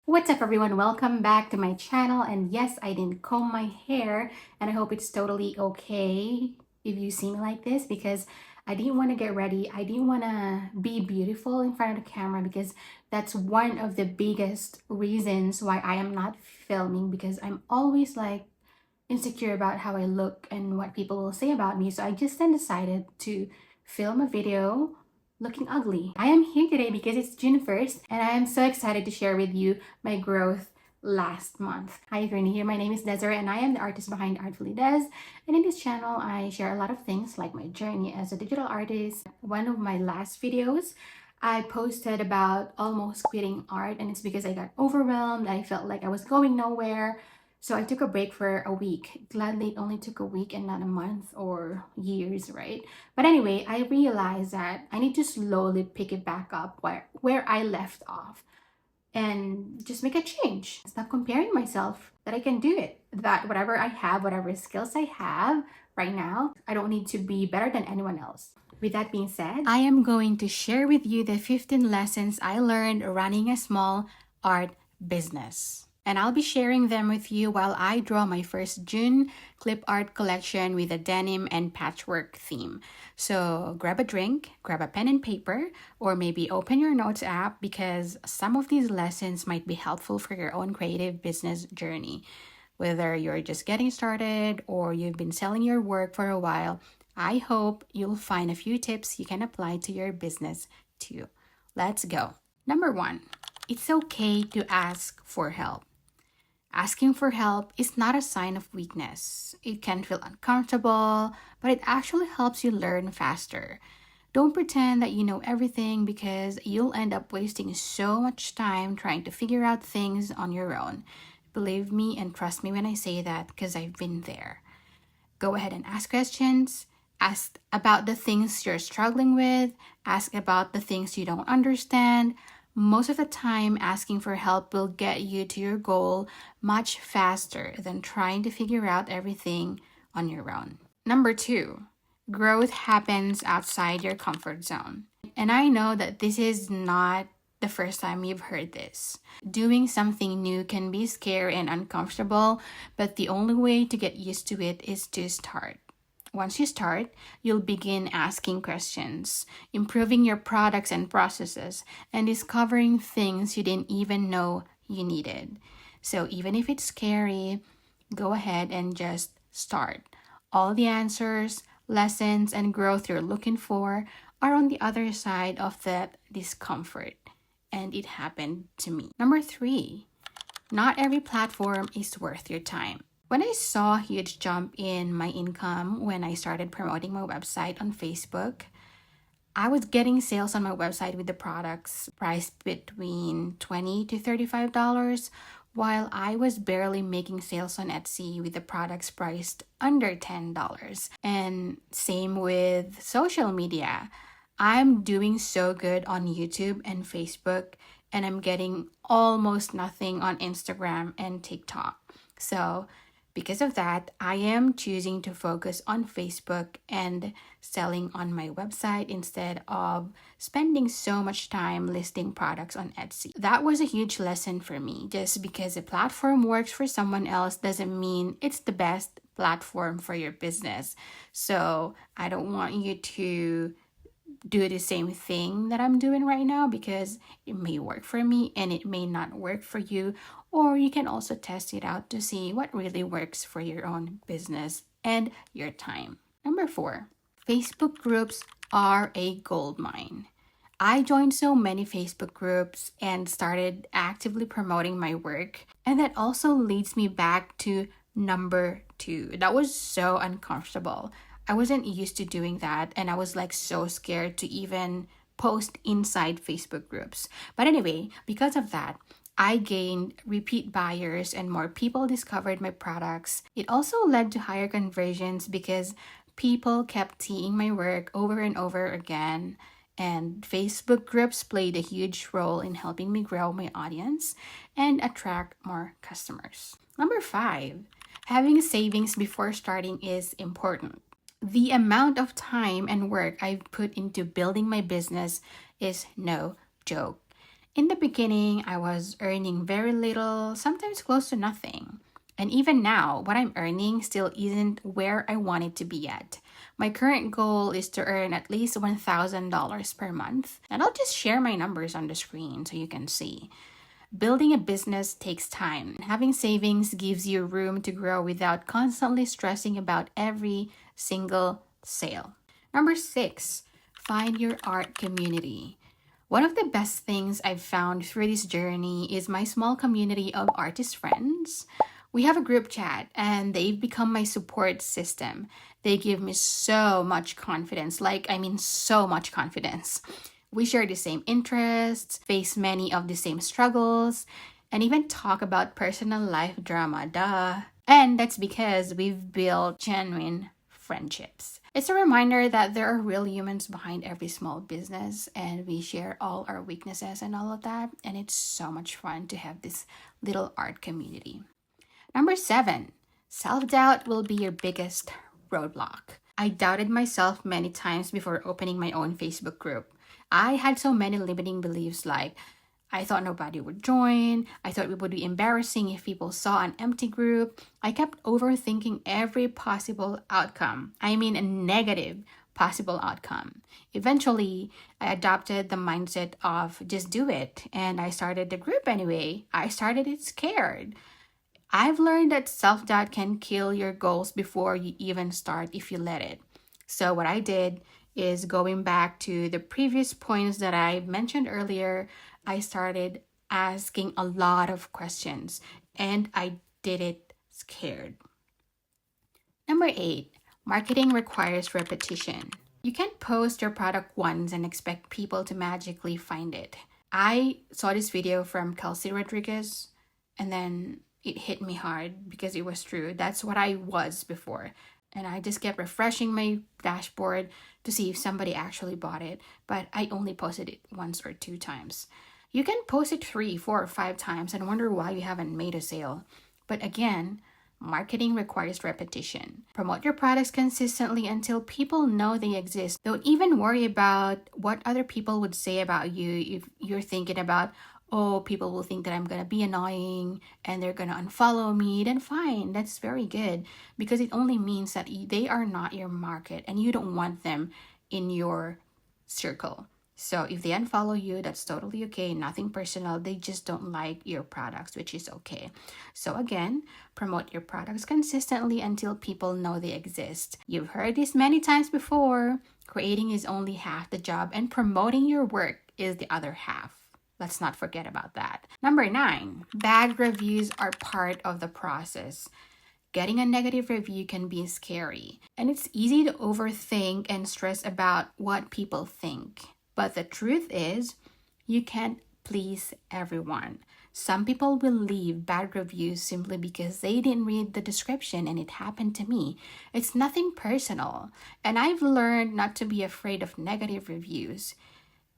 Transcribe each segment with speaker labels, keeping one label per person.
Speaker 1: What's up everyone? Welcome back to my channel. And yes, I didn't comb my hair and I hope it's totally okay if you see me like this because I didn't want to get ready. I didn't want to be beautiful in front of the camera because that's one of the biggest reasons why I am not filming, because I'm always like insecure about how I look and what people will say about me. So I just then decided to film a video looking ugly. I am here today because it's June 1st and I am so excited to share with you my growth last month. Hi, if you're new here, my name is Desiree and I am the artist behind Artfully Des. And in this channel, I share a lot of things like my journey as a digital artist. One of my last videos, I posted about almost quitting art, and it's because I got overwhelmed. I felt like I was going nowhere. So I took a break for a week. Gladly, it only took a week and not a month or years, right? But anyway, I realized that I need to slowly pick it back up where I left off and just make a change. Stop comparing myself that I can do it. That whatever I have, whatever skills I have right now, I don't need to be better than anyone else. With that being said, I am going to share with you the 15 lessons I learned running a small art business. And I'll be sharing them with you while I draw my first June clip art collection with a denim and patchwork theme. So grab a drink, grab a pen and paper, or maybe open your notes app because some of these lessons might be helpful for your own creative business journey. Whether you're just getting started or you've been selling your work for a while, I hope you'll find a few tips you can apply to your business too. Let's go. Number 1, it's okay to ask for help. Asking for help is not a sign of weakness. It can feel uncomfortable, but it actually helps you learn faster. Don't pretend that you know everything because you'll end up wasting so much time trying to figure out things on your own. Believe me and trust me when I say that because I've been there. Go ahead and ask questions. Ask about the things you're struggling with. Ask about the things you don't understand. Most of the time, asking for help will get you to your goal much faster than trying to figure out everything on your own. Number 2, growth happens outside your comfort zone. And I know that this is not the first time you've heard this. Doing something new can be scary and uncomfortable, but the only way to get used to it is to start. Once you start, you'll begin asking questions, improving your products and processes, and discovering things you didn't even know you needed. So even if it's scary, go ahead and just start. All the answers, lessons, and growth you're looking for are on the other side of that discomfort. And it happened to me. Number 3, not every platform is worth your time. When I saw a huge jump in my income when I started promoting my website on Facebook, I was getting sales on my website with the products priced between $20 to $35, while I was barely making sales on Etsy with the products priced under $10. And same with social media. I'm doing so good on YouTube and Facebook, and I'm getting almost nothing on Instagram and TikTok. So because of that, I am choosing to focus on Facebook and selling on my website instead of spending so much time listing products on Etsy. That was a huge lesson for me. Just because a platform works for someone else doesn't mean it's the best platform for your business. So I don't want you to do the same thing that I'm doing right now because it may work for me and it may not work for you. Or you can also test it out to see what really works for your own business and your time. Number 4, Facebook groups are a gold mine. I joined so many Facebook groups and started actively promoting my work. And that also leads me back to number 2. That was so uncomfortable. I wasn't used to doing that, and I was like so scared to even post inside Facebook groups. But anyway, because of that, I gained repeat buyers and more people discovered my products. It also led to higher conversions because people kept seeing my work over and over again. And Facebook groups played a huge role in helping me grow my audience and attract more customers. Number 5, having savings before starting is important. The amount of time and work I've put into building my business is no joke. In the beginning, I was earning very little, sometimes close to nothing. And even now, what I'm earning still isn't where I want it to be yet. My current goal is to earn at least $1,000 per month. And I'll just share my numbers on the screen so you can see. Building a business takes time. Having savings gives you room to grow without constantly stressing about every single sale. Number 6, find your art community. One of the best things I've found through this journey is my small community of artist friends. We have a group chat and they've become my support system. They give me so much confidence, so much confidence. We share the same interests, face many of the same struggles, and even talk about personal life drama, duh. And that's because we've built genuine friendships. It's a reminder that there are real humans behind every small business, and we share all our weaknesses and all of that, and it's so much fun to have this little art community. Number 7, self-doubt will be your biggest roadblock. I doubted myself many times before opening my own Facebook group. I had so many limiting beliefs like, I thought nobody would join. I thought it would be embarrassing if people saw an empty group. I kept overthinking every possible outcome. I mean, a negative possible outcome. Eventually, I adopted the mindset of just do it. And I started the group anyway. I started it scared. I've learned that self-doubt can kill your goals before you even start if you let it. So what I did is, going back to the previous points that I mentioned earlier, I started asking a lot of questions and I did it scared. Number 8, marketing requires repetition. You can't post your product once and expect people to magically find it. I saw this video from Kelsey Rodriguez and then it hit me hard because it was true. That's what I was before. And I just kept refreshing my dashboard to see if somebody actually bought it. But I only posted it once or 2 times. You can post it 3, 4, or 5 times and wonder why you haven't made a sale. But again, marketing requires repetition. Promote your products consistently until people know they exist. Don't even worry about what other people would say about you. If you're thinking about, oh, people will think that I'm going to be annoying and they're going to unfollow me, then fine, that's very good, because it only means that they are not your market and you don't want them in your circle. So if they unfollow you, that's totally okay, nothing personal. They just don't like your products, which is okay. So again, promote your products consistently until people know they exist. You've heard this many times before. Creating is only half the job and promoting your work is the other half. Let's not forget about that. Number 9, bad reviews are part of the process. Getting a negative review can be scary, and it's easy to overthink and stress about what people think. But the truth is, you can't please everyone. Some people will leave bad reviews simply because they didn't read the description, and it happened to me. It's nothing personal, and I've learned not to be afraid of negative reviews.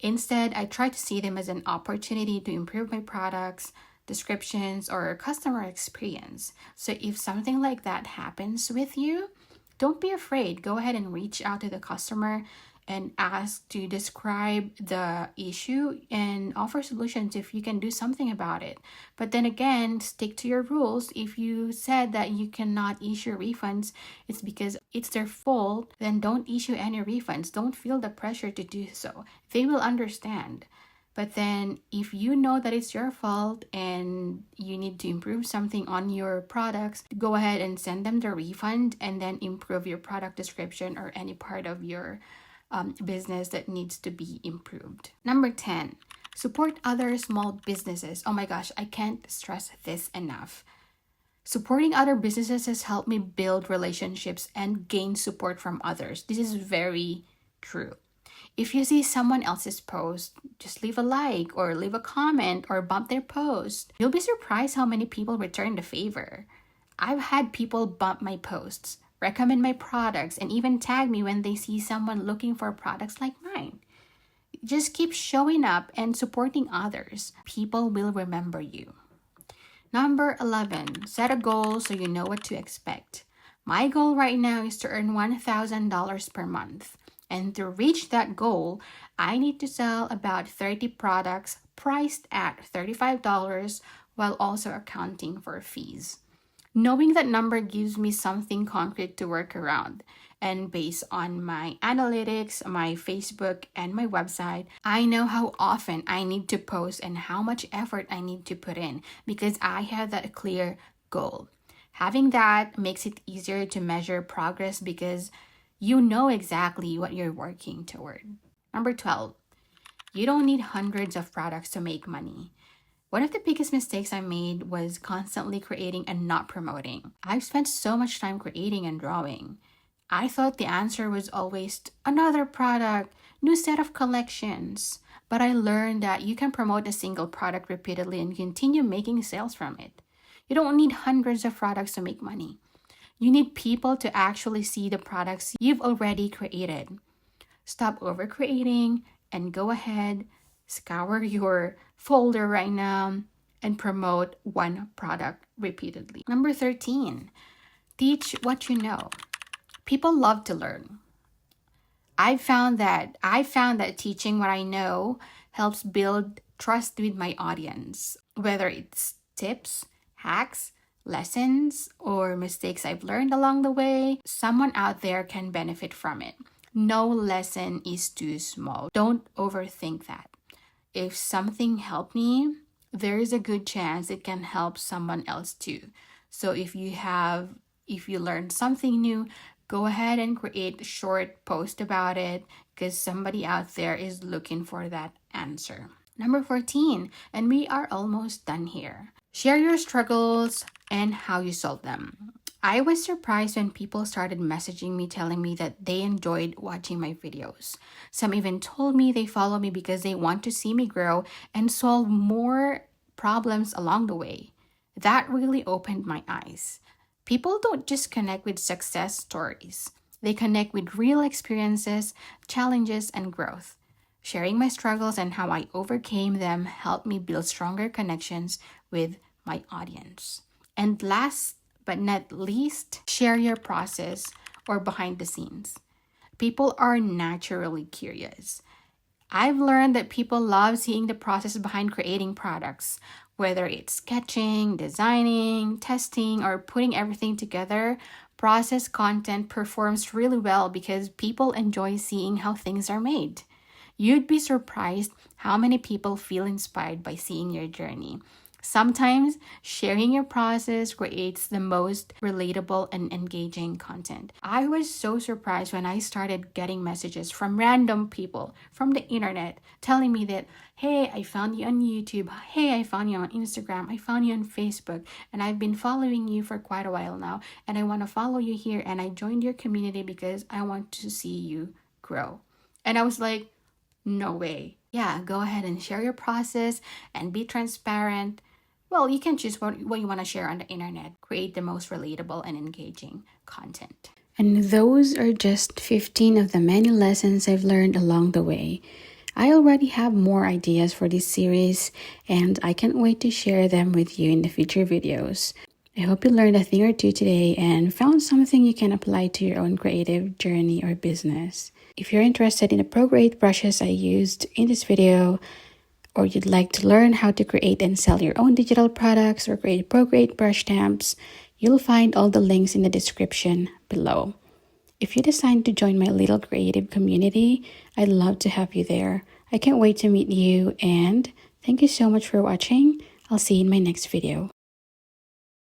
Speaker 1: Instead, I try to see them as an opportunity to improve my products, descriptions, or customer experience. So if something like that happens with you, don't be afraid. Go ahead and reach out to the customer and ask to describe the issue and offer solutions if you can do something about it. But then again, stick to your rules. If you said that you cannot issue refunds, it's because it's their fault, then don't issue any refunds. Don't feel the pressure to do so. They will understand. But then if you know that it's your fault and you need to improve something on your products, go ahead and send them the refund and then improve your product description or any part of your business that needs to be improved. Number 10, support other small businesses. Oh my gosh, I can't stress this enough. Supporting other businesses has helped me build relationships and gain support from others. This is very true. If you see someone else's post, just leave a like or leave a comment or bump their post. You'll be surprised how many people return the favor. I've had people bump my posts, recommend my products, and even tag me when they see someone looking for products like mine. Just keep showing up and supporting others. People will remember you. Number 11, set a goal so you know what to expect. My goal right now is to earn $1,000 per month. And to reach that goal, I need to sell about 30 products priced at $35 while also accounting for fees. Knowing that number gives me something concrete to work around. And based on my analytics, my Facebook, and my website, I know how often I need to post and how much effort I need to put in because I have that clear goal. Having that makes it easier to measure progress because you know exactly what you're working toward. Number 12, you don't need hundreds of products to make money. One of the biggest mistakes I made was constantly creating and not promoting. I've spent so much time creating and drawing. I thought the answer was always another product, new set of collections. But I learned that you can promote a single product repeatedly and continue making sales from it. You don't need hundreds of products to make money. You need people to actually see the products you've already created. Stop over creating and go ahead, scour your folder right now and promote one product repeatedly. Number 13, teach what you know. People love to learn. I found that teaching what I know helps build trust with my audience, whether it's tips, hacks, lessons, or mistakes I've learned along the way. Someone out there can benefit from it. No lesson is too small. Don't overthink that. If something helped me, there is a good chance it can help someone else too. So if you learned something new, go ahead and create a short post about it because somebody out there is looking for that answer. Number 14, and we are almost done here. Share your struggles and how you solve them. I was surprised when people started messaging me telling me that they enjoyed watching my videos. Some even told me they follow me because they want to see me grow and solve more problems along the way. That really opened my eyes. People don't just connect with success stories. They connect with real experiences, challenges, and growth. Sharing my struggles and how I overcame them helped me build stronger connections with my audience. And last but not least, share your process or behind the scenes. People are naturally curious. I've learned that people love seeing the process behind creating products, whether it's sketching, designing, testing, or putting everything together. Process content performs really well because people enjoy seeing how things are made. You'd be surprised how many people feel inspired by seeing your journey. Sometimes sharing your process creates the most relatable and engaging content. I was so surprised when I started getting messages from random people from the internet telling me that, hey, I found you on YouTube. Hey, I found you on Instagram. I found you on Facebook. And I've been following you for quite a while now. And I want to follow you here. And I joined your community because I want to see you grow. And I was like, no way. Yeah, go ahead and share your process and be transparent. Well, you can choose what you want to share on the internet. Create the most relatable and engaging content. And those are just 15 of the many lessons I've learned along the way. I already have more ideas for this series, and I can't wait to share them with you in the future videos. I hope you learned a thing or two today and found something you can apply to your own creative journey or business. If you're interested in the Procreate brushes I used in this video, or you'd like to learn how to create and sell your own digital products or create Procreate brush stamps, you'll find all the links in the description below. If you decide to join my little creative community, I'd love to have you there. I can't wait to meet you, and thank you so much for watching. I'll see you in my next video.